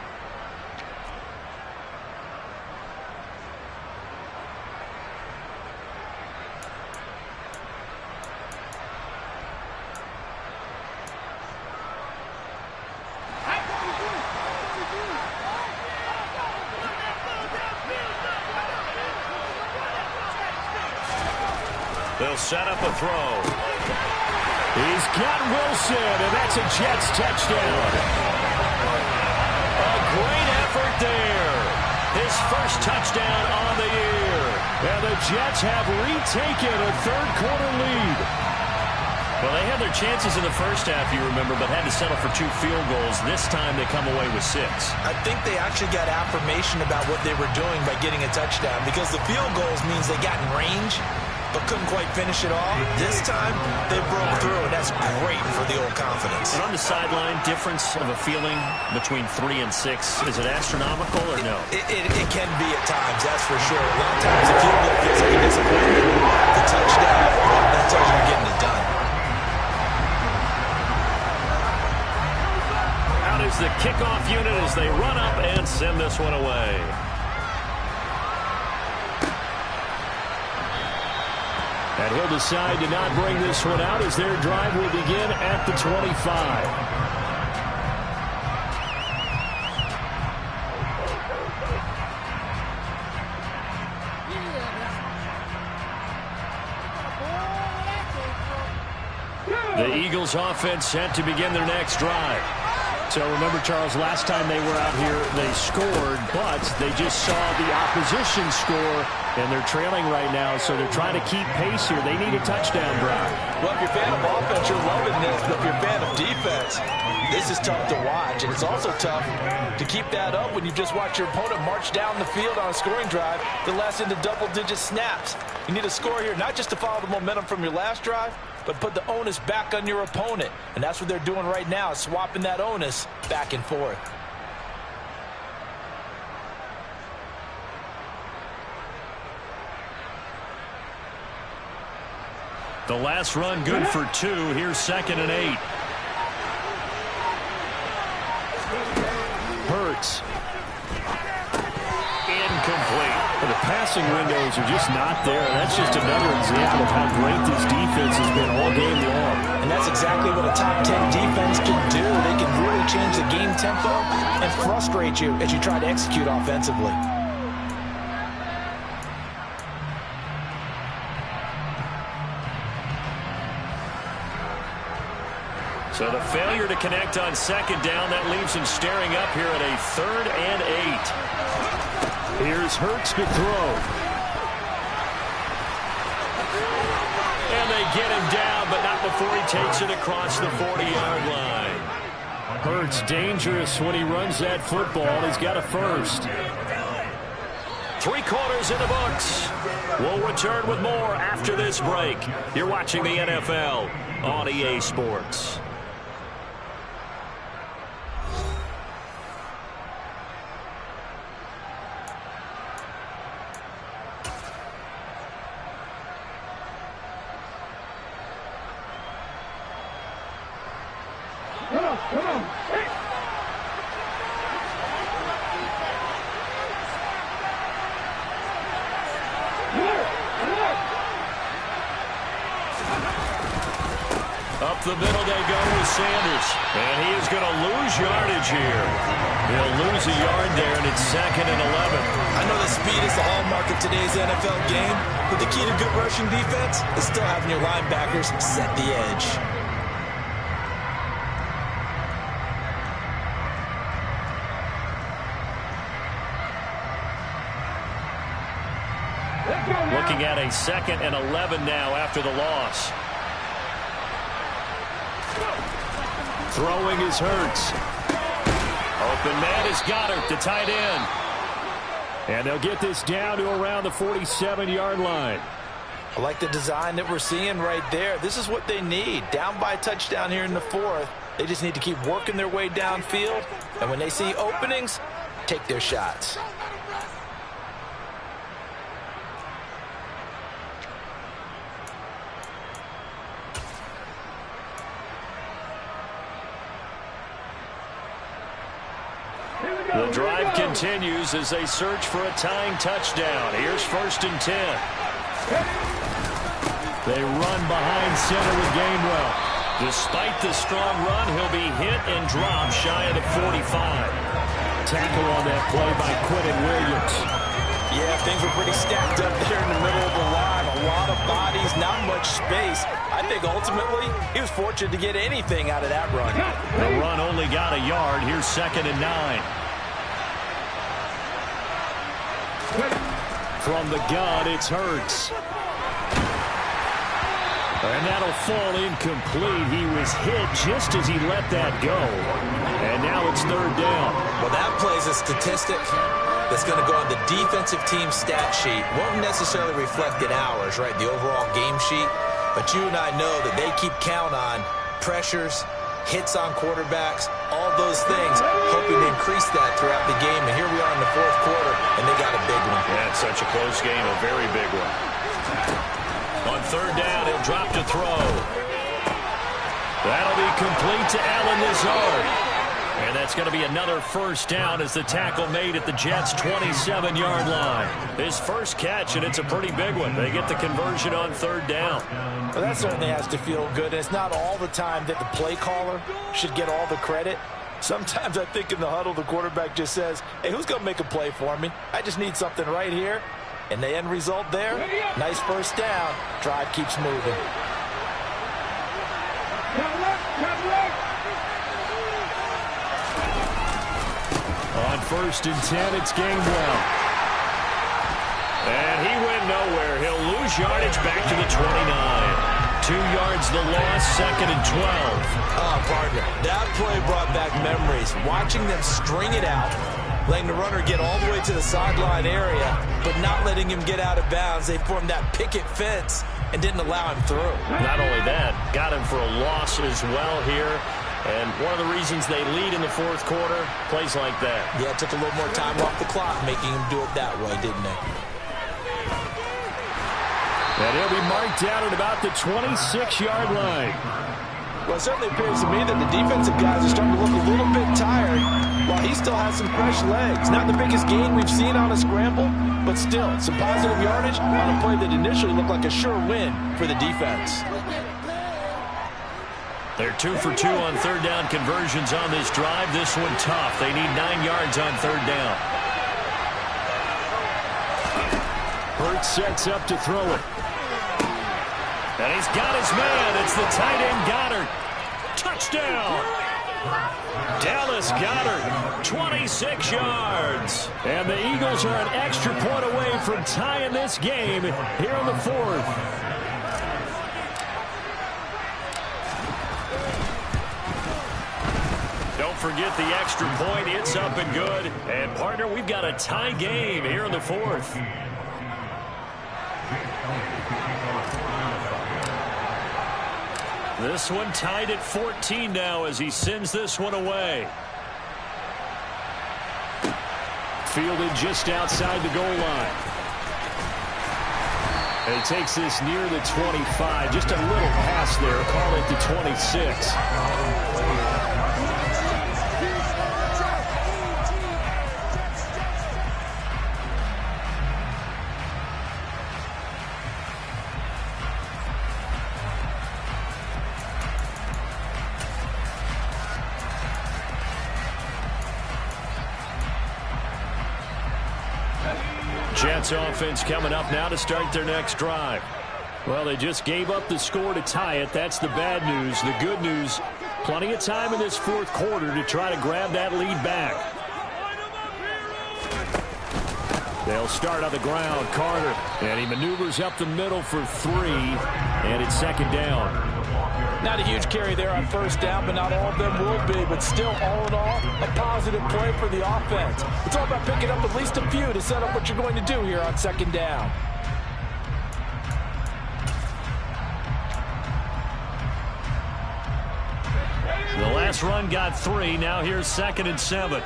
They'll set up a throw. He's got Wilson, and that's a Jets touchdown. A great effort there. His first touchdown on the year. And the Jets have retaken a third-quarter lead. Well, they had their chances in the first half, you remember, but had to settle for 2 field goals. This time they come away with 6. I think they actually got affirmation about what they were doing by getting a touchdown, because the field goals means they got in range but couldn't quite finish it off. This time, they broke through, and that's great for the old confidence. And on the sideline, difference of a feeling between 3 and 6, is it astronomical or no? It can be at times, that's for sure. A lot of times, the field goal feels like a disappointment. The touchdown, that tells you you're getting it done. Out is the kickoff unit as they run up and send this one away. And he'll decide to not bring this one out as their drive will begin at the 25. The Eagles offense set to begin their next drive. So remember, Charles, last time they were out here, they scored, but they just saw the opposition score, and they're trailing right now, so they're trying to keep pace here. They need a touchdown drive. Well, if you're a fan of offense, you're loving this, but if you're a fan of defense, this is tough to watch, and it's also tough to keep that up when you just watch your opponent march down the field on a scoring drive that lasts into double-digit snaps. You need a score here, not just to follow the momentum from your last drive, but put the onus back on your opponent. And that's what they're doing right now, swapping that onus back and forth. The last run good for 2. Here's 2nd and 8. Hurts. Incomplete. But the passing windows are just not there. That's just another example of how great this defense has been all game long. And that's exactly what a top 10 defense can do. They can really change the game tempo and frustrate you as you try to execute offensively. So the failure to connect on 2nd down, that leaves him staring up here at a 3rd and 8. Here's Hurts to throw. And they get him down, but not before he takes it across the 40-yard line. Hurts dangerous when he runs that football. He's got a first. 3 quarters in the books. We'll return with more after this break. You're watching the NFL on EA Sports. Up the middle they go with Sanders. And he is going to lose yardage here. He'll lose a yard there, and it's 2nd and 11. I know that speed is the hallmark of today's NFL game, but the key to good rushing defense is still having your linebackers set the edge. Looking at a 2nd and 11 now after the loss. Throwing is Hurts. Open man is Goddard, the tight end. And they'll get this down to around the 47-yard line. I like the design that we're seeing right there. This is what they need. Down by a touchdown here in the fourth. They just need to keep working their way downfield. And when they see openings, take their shots. The drive continues as they search for a tying touchdown. Here's 1st and 10. They run behind center with Gainwell. Despite the strong run, he'll be hit and dropped shy of the 45. Tackle on that play by Quentin Williams. Yeah, things were pretty stacked up there in the middle of the line. A lot of bodies, not much space. I think ultimately he was fortunate to get anything out of that run. The run only got a yard. Here's 2nd and 9. From the gun, it's Hurts. And that'll fall incomplete. He was hit just as he let that go. And now it's 3rd down. Well, that plays a statistic that's going to go on the defensive team stat sheet. Won't necessarily reflect in ours, right, the overall game sheet. But you and I know that they keep count on pressures, hits on quarterbacks, all those things, hoping to increase that throughout the game. And here we are in the 4th quarter, and they got a big one. Yeah, it's such a close game, a very big one. On 3rd down, he'll drop to throw. That'll be complete to Allen Lazard. And that's going to be another 1st down as the tackle made at the Jets' 27-yard line. His first catch, and it's a pretty big one. They get the conversion on 3rd down. Well, that certainly has to feel good. And it's not all the time that the play caller should get all the credit. Sometimes I think in the huddle, the quarterback just says, hey, who's going to make a play for me? I just need something right here. And the end result there, nice 1st down. Drive keeps moving. On 1st and 10, it's Gainwell. And he went nowhere. He'll lose yardage back to the 29. 2 yards the loss, 2nd and 12. Oh, partner, that play brought back memories. Watching them string it out, letting the runner get all the way to the sideline area, but not letting him get out of bounds. They formed that picket fence and didn't allow him through. Not only that, got him for a loss as well here. And one of the reasons they lead in the 4th quarter, plays like that. Yeah, it took a little more time off the clock, making him do it that way, didn't they? And he'll be marked down at about the 26-yard line. Well, it certainly appears to me that the defensive guys are starting to look a little bit tired while he still has some fresh legs. Not the biggest gain we've seen on a scramble, but still some positive yardage on a play that initially looked like a sure win for the defense. They're 2 for 2 on 3rd down conversions on this drive. This one tough. They need 9 yards on 3rd down. Hurts sets up to throw it. And he's got his man. It's the tight end Goddard. Touchdown. Dallas Goedert, 26 yards. And the Eagles are an extra point away from tying this game here in the 4th. Don't forget the extra point. It's up and good. And, partner, we've got a tie game here in the 4th. This one tied at 14 now as he sends this one away. Fielded just outside the goal line. And he takes this near the 25. Just a little pass there. Call it the 26. Jets offense coming up now to start their next drive. Well, they just gave up the score to tie it. That's the bad news. The good news, plenty of time in this 4th quarter to try to grab that lead back. They'll start on the ground. Carter, and he maneuvers up the middle for 3, and it's 2nd down. Not a huge carry there on first down, but not all of them will be. But still, all in all, a positive play for the offense. It's all about picking up at least a few to set up what you're going to do here on second down. The last run got 3. Now here's 2nd and 7.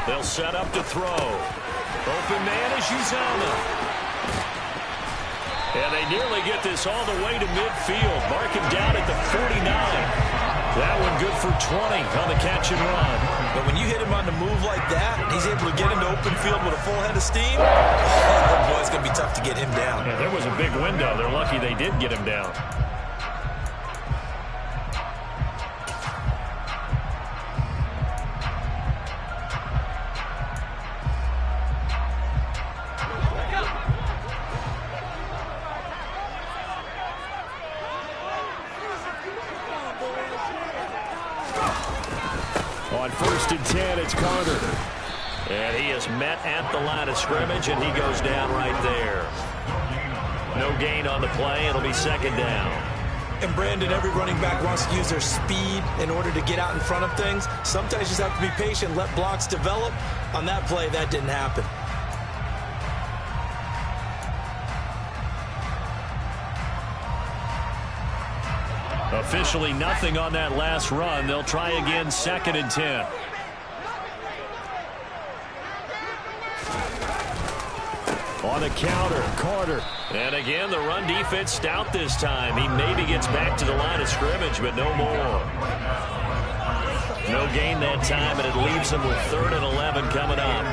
They'll set up to throw. Open man is Uzomah. And they nearly get this all the way to midfield. Mark him down at the 49. That one good for 20 on the catch and run. But when you hit him on the move like that, he's able to get into open field with a full head of steam. Oh, boy, it's going to be tough to get him down. Yeah, there was a big window. They're lucky they did get him down. On 1st and 10, it's Carter. And he is met at the line of scrimmage, and he goes down right there. No gain on the play. It'll be 2nd down. And Brandon, every running back wants to use their speed in order to get out in front of things. Sometimes you just have to be patient, let blocks develop. On that play, that didn't happen. Officially nothing on that last run. They'll try again, 2nd and 10. On the counter, Carter. And again, the run defense stout this time. He maybe gets back to the line of scrimmage, but no more. No gain that time, and it leaves him with 3rd and 11 coming up.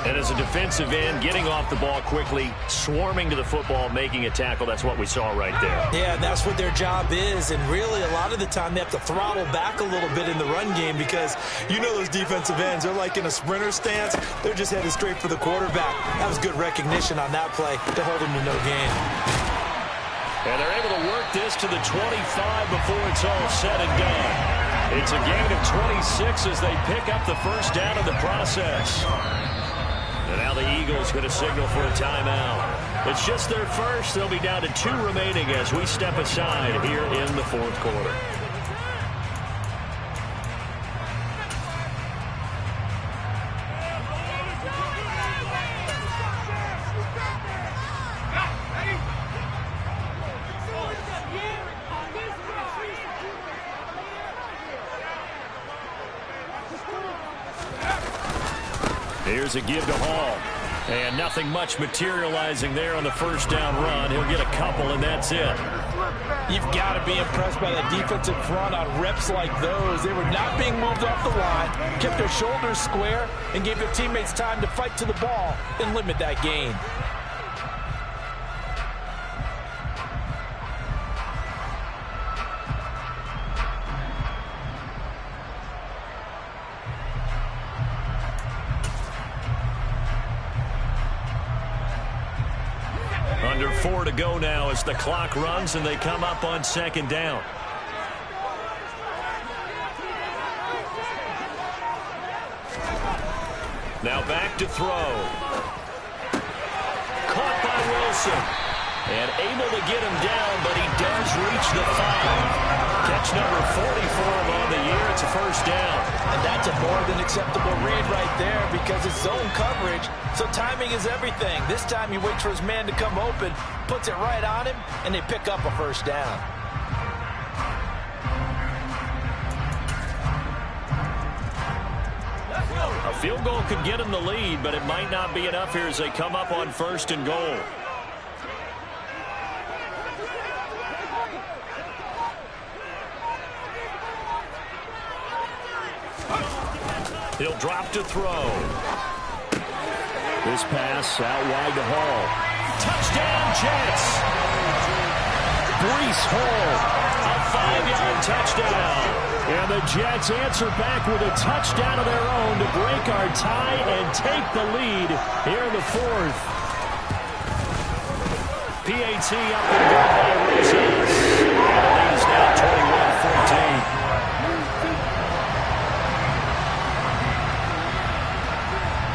And as a defensive end, getting off the ball quickly, swarming to the football, making a tackle, that's what we saw right there. Yeah, and that's what their job is. And really, a lot of the time, they have to throttle back a little bit in the run game because you know those defensive ends, they're like in a sprinter stance. They're just headed straight for the quarterback. That was good recognition on that play to hold him to no gain. And they're able to work this to the 25 before it's all said and done. It's a gain of 26 as they pick up the first down in the process. And now the Eagles going to signal for a timeout. It's just their first. They'll be down to 2 remaining as we step aside here in the 4th quarter. Here's a give to Hall. And nothing much materializing there on the first down run. He'll get a couple, and that's it. You've got to be impressed by that defensive front on reps like those. They were not being moved off the line, kept their shoulders square, and gave their teammates time to fight to the ball and limit that gain. Under 4 to go now as the clock runs and they come up on 2nd down. Now back to throw. Caught by Wilson. And able to get him down, but he does reach the 5. Catch number 40 for him on the year. It's a first down. And that's a more than acceptable read right there because it's zone coverage, so timing is everything. This time he waits for his man to come open, puts it right on him, and they pick up a first down. A field goal could get him the lead, but it might not be enough here as they come up on 1st and goal. He'll drop to throw. This pass out wide to Hall. Touchdown, Jets! Breece Hall, a 5-yard touchdown. And the Jets answer back with a touchdown of their own to break our tie and take the lead here in the 4th. PAT up and good by Rosas. And the lead is now 21-14.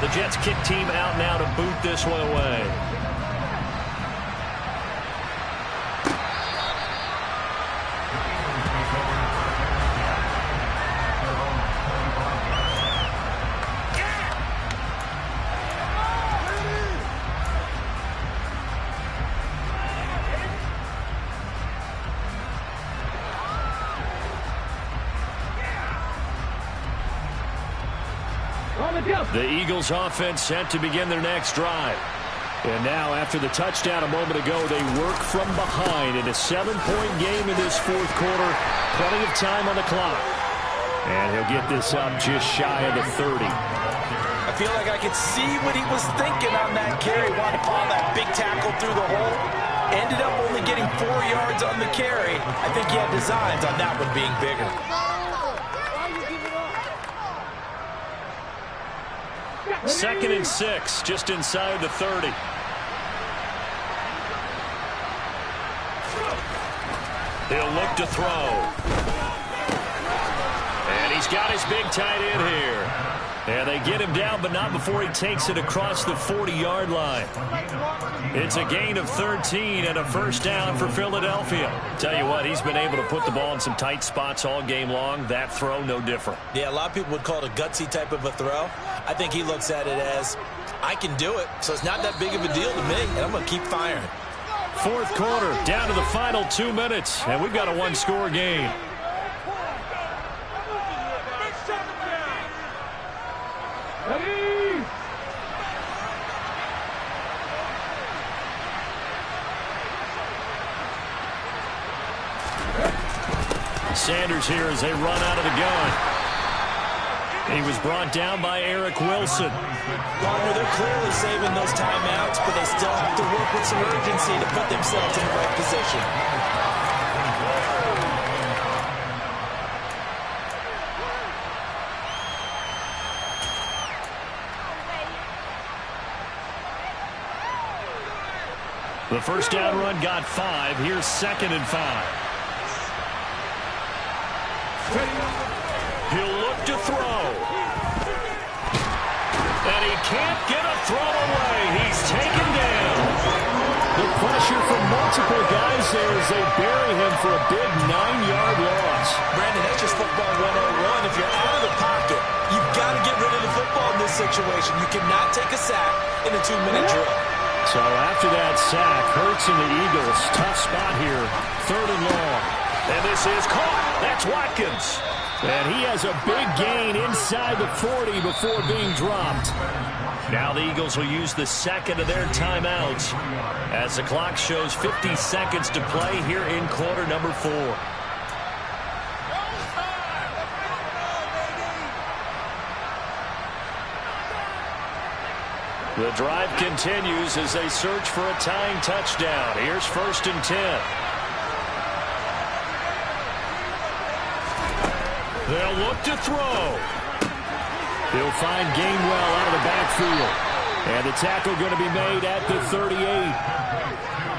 The Jets kick team out now to boot this one away. The Eagles offense set to begin their next drive. And now, after the touchdown a moment ago, they work from behind in a 7-point game in this fourth quarter. Plenty of time on the clock. And he'll get this up just shy of the 30. I feel like I could see what he was thinking on that carry. Wanted to follow that big tackle through the hole. Ended up only getting 4 yards on the carry. I think he had designs on that one being bigger. Second and 6, just inside the 30. He'll look to throw. And he's got his big tight end here. And they get him down, but not before he takes it across the 40-yard line. It's a gain of 13 and a first down for Philadelphia. Tell you what, he's been able to put the ball in some tight spots all game long. That throw, no different. Yeah, a lot of people would call it a gutsy type of a throw. I think he looks at it as, I can do it, so it's not that big of a deal to me, and I'm going to keep firing. Fourth quarter, down to the final 2 minutes, and we've got a one-score game. Sanders here as they run out of the gun. He was brought down by Eric Wilson. Wagner, they're clearly saving those timeouts, but they still have to work with some urgency to put themselves in the right position. The first down run got 5. Here's 2nd and 5. He'll look to throw. And he can't get a throw away. He's taken down. The pressure from multiple guys there as they bury him for a big 9-yard loss. Brandon, that's just football 101. If you're out of the pocket, you've got to get rid of the football in this situation. You cannot take a sack in a 2-minute drill. So after that sack, Hurts and the Eagles, tough spot here, 3rd and long. And this is caught. That's Watkins. And he has a big gain inside the 40 before being dropped. Now the Eagles will use the second of their timeouts as the clock shows 50 seconds to play here in quarter number 4. The drive continues as they search for a tying touchdown. Here's 1st and 10. They'll look to throw. He'll find Gainwell out of the backfield. And the tackle going to be made at the 38.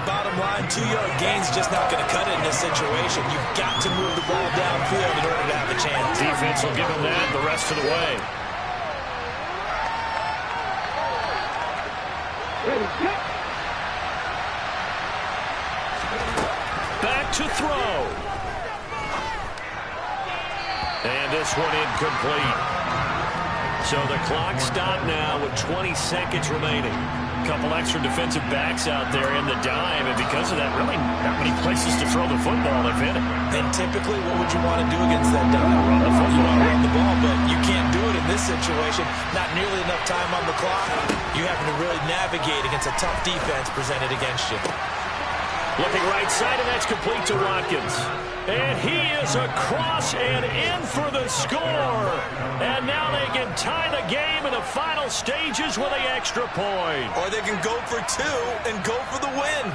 Bottom line, 2-yard gain's just not going to cut it in this situation. You've got to move the ball downfield in order to have a chance. Defense will give him that the rest of the way. Back to throw. And this one incomplete. So the clock stopped now with 20 seconds remaining. A couple extra defensive backs out there in the dime, and because of that, really not many places to throw the football if in it. And typically, what would you want to do against that dime? Run the football. You want to run the ball, but you can't do it in this situation. Not nearly enough time on the clock. You having to really navigate against a tough defense presented against you. Looking right side, and that's complete to Watkins. And he is across and in for the score. And now they can tie the game in the final stages with the extra point. Or they can go for 2 and go for the win.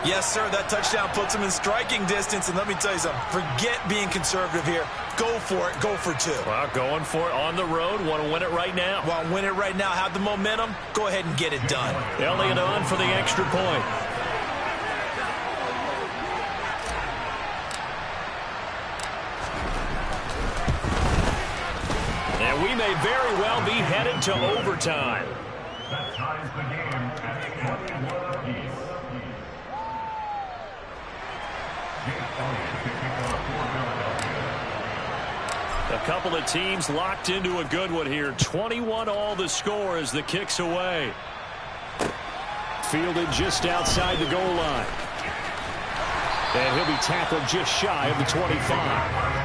Yes, sir, that touchdown puts them in striking distance. And let me tell you something, forget being conservative here. Go for it, go for 2. Well, going for it on the road. Want to win it right now. Want to win it right now, have the momentum, go ahead and get it done. Elliott on for the extra point. And we may very well be headed to overtime. That ties the game at 21 apiece. A couple of teams locked into a good one here. 21 all the score as the kick's away. Fielded just outside the goal line. And he'll be tackled just shy of the 25.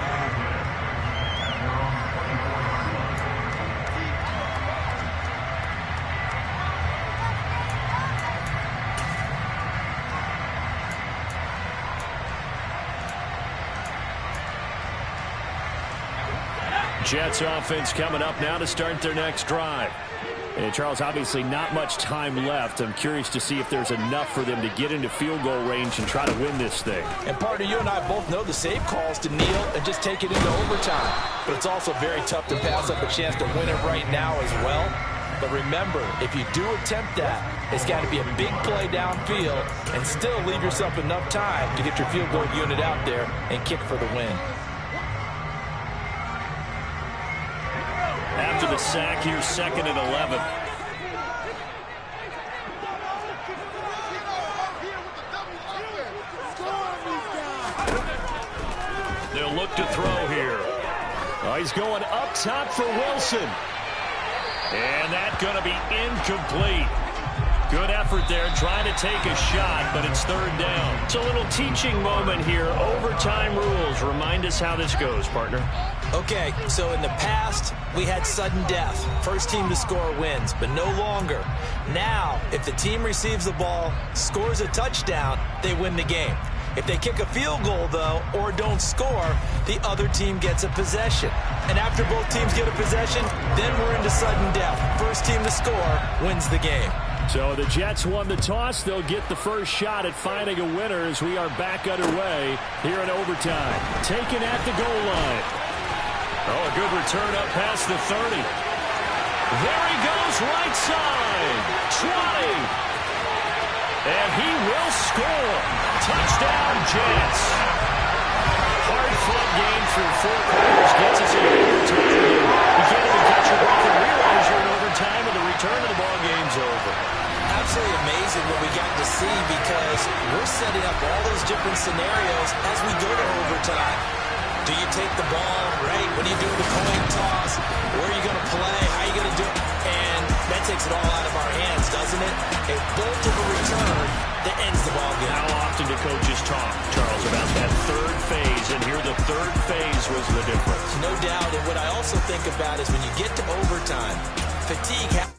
Jets offense coming up now to start their next drive. And Charles, obviously not much time left. I'm curious to see if there's enough for them to get into field goal range and try to win this thing. And partner, you and I both know the save calls to kneel and just take it into overtime. But it's also very tough to pass up a chance to win it right now as well. But remember, if you do attempt that, it's got to be a big play downfield and still leave yourself enough time to get your field goal unit out there and kick for the win. After the sack, here's 2nd and 11. They'll look to throw here. Oh, he's going up top for Wilson. And that's going to be incomplete. Good effort there trying to take a shot, but it's 3rd down. It's a little teaching moment here. Overtime rules. Remind us how this goes, partner. Okay, so in the past, we had sudden death. First team to score wins, but no longer. Now, if the team receives the ball, scores a touchdown, they win the game. If they kick a field goal, though, or don't score, the other team gets a possession. And after both teams get a possession, then we're into sudden death. First team to score wins the game. So the Jets won the toss. They'll get the first shot at finding a winner as we are back underway here in overtime. Taken at the goal line. Oh, a good return up past the 30. There he goes, right side. 20. And he will score. Touchdown, Jets. Hard-fought game through 4 quarters gets us into overtime. You can't even catch your breath and realize you're in overtime, and the return of the ball game's over. Absolutely amazing what we got to see because we're setting up all those different scenarios as we go to overtime. Do you take the ball, right? What do you do with the coin toss? Where are you going to play? How are you going to do it? And that takes it all out of our hands, doesn't it? A bolt of a return that ends the ball game. How often do coaches talk, Charles, about that 3rd phase? And here the 3rd phase was the difference. No doubt. And what I also think about is when you get to overtime, fatigue happens.